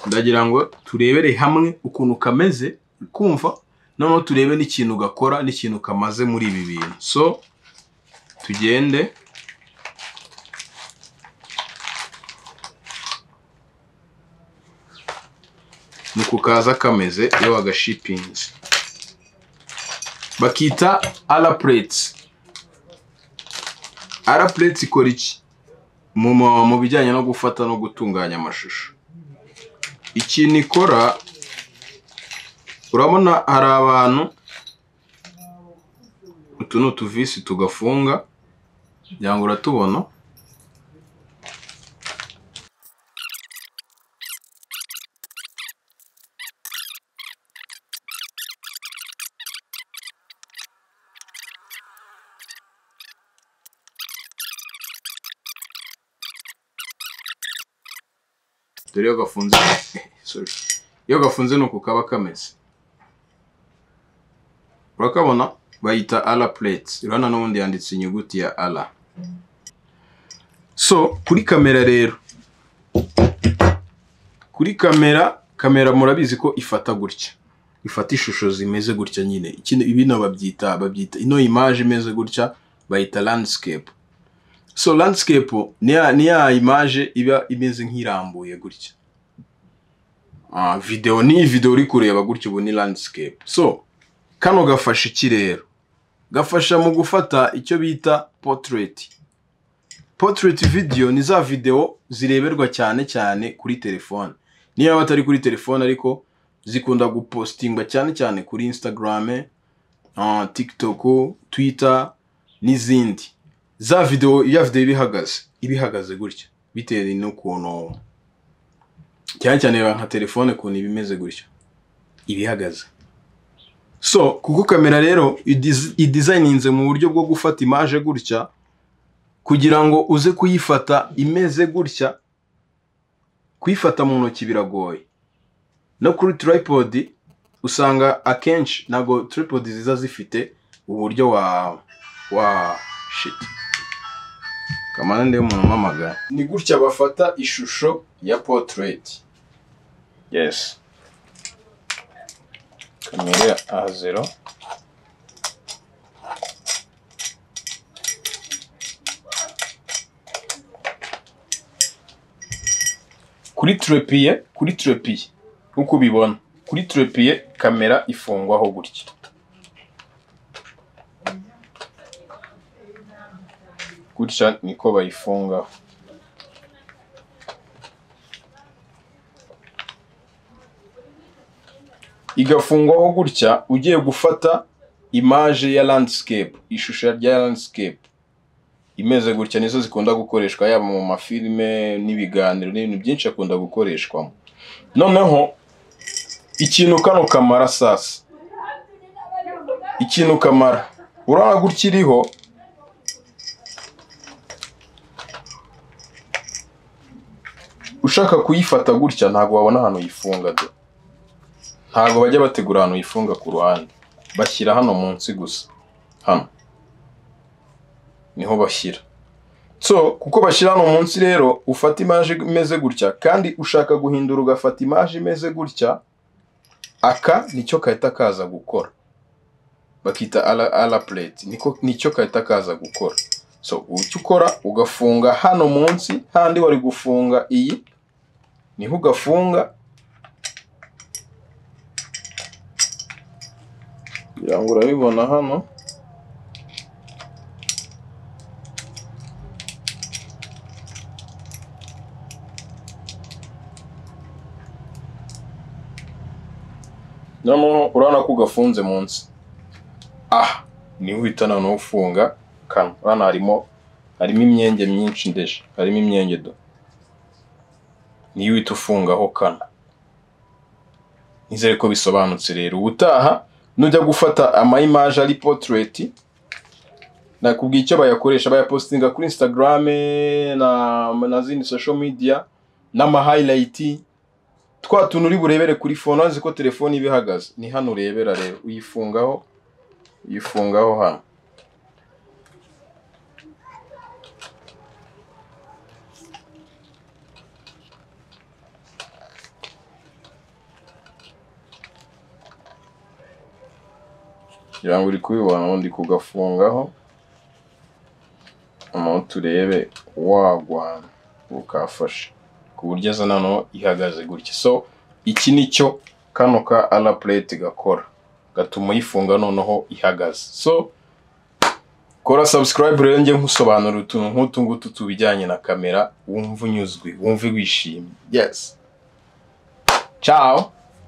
ndagira ngo turebere hamwe ukuntu kameze kumva noneho turebe n'ikintu gakora n'ikintu kamaze muri ibi bintu. So tugende nuko kaza kameze iyo agashipinze bakita ala plates. Ala plates ikora iki mu bijyanye no gufata no gutunganya amashusho? Ikintu ikora, urabona hari abantu utu n'utuvisi tugafunga byanga uratubona. Dore iyo gafunze iyo gafunze nuko kaba kameze, urakabona bayita ala plates. Urabona n'ubundi yanditse inyuguti ya ala. So kuri kamera rero, kuri kamera murabizi ko ifata gutya, ifata ishusho zimeze gutya nyine. Ibino babyita ino image imeze gutya bayita landscape. So landscape ni ya image iba imeze nk'irambuye gutya. Video ni video uri kureba gutya, ubu ni landscape. So kano gafasha iki rero? Gafasha mu gufata icyo bita portrait. Portrait video ni za video zireberwa cyane kuri telefone. Niyo batari kuri telefone ariko zikunda gupostingwa cyane kuri Instagram, TikTok, Twitter n'izindi. Za video ibihagaze gutya bitewe n'ukuntu cyane nka telefone kuntu ibimeze gutya ibihagaze. So kuko kamera rero idesigninze mu buryo bwo gufata image gutya kugira ngo uze kuyifata imeze gutya, kuyifata mu ntoki biragoye. No kuri tripod usanga akenshi nago tripod ziza zifite uburyo wa shit kamande y'umuntu mpamagara. Ni gutya bafata ishusho ya portrait. Yes, kamera A0 kuri trépied uko ubibona. Kuri trépied kamera ifungwaho gutya. Gutya niko bayifunga. Igafungwaho gutya ugiye gufata image ya landscape, ishusho ya landscape imeze gutya. Nizo zikunda gukoreshwa yaba mu mafilme n'ibiganiro n'ibintu byinshi akunda gukoreshwamo. Noneho ikintu kano kamara sasa, ikintu kamara urana gutya iriho, ushaka kuyifata gutya ntago wabona ahantu yifunga. Ntago bajya bategura ahantu yifunga ku ruhande, bashyira hano munsi gusa. Hano niho bashyira. So kuko bashyira hano munsi rero ufata image imeze gutya, kandi ushaka guhindura ugafata image imeze gutya, aka nicyo kahita kaza gukora. Bakita ala plate, nicyo kahita kaza gukora. So ucyo ukora ugafunga hano munsi, handi wari gufunga iyi niho ugafunga. Yangu urabibona hano. Noneho urabona ko gafunze munsi. Niho uhita noneho ufunga kano. Hano harimo imyenge myinshi ndeshe, harimo imyenge do. Niyo uhita ufungaho kano. Nizere ko bisobanutse rero. Ubutaha nujya gufata ama image ari portrait, nakubwiye icyo bayakoresha, bayapostinga kuri Instagram na zindi social media n'ama highlight. Twa tuntu uri burebere kuri phone, azi ko telefone ibihagaze, ni hano urebera rero. Uyifungaho hano. kugira ngo uri kubibona ndi kugafungaho ama turebe wagwana ukafasha ku buryo za nano ihagaze gutya. So iki nicyo kano ka ala plate gakora, gatuma uyifunga noneho ihagaze. So kora subscribe rero njye nkusobanura utuntu nk'utu ngutu tubijyanye na kamera, wumva unyuzwe, wumve wishimye. Yes, ciao.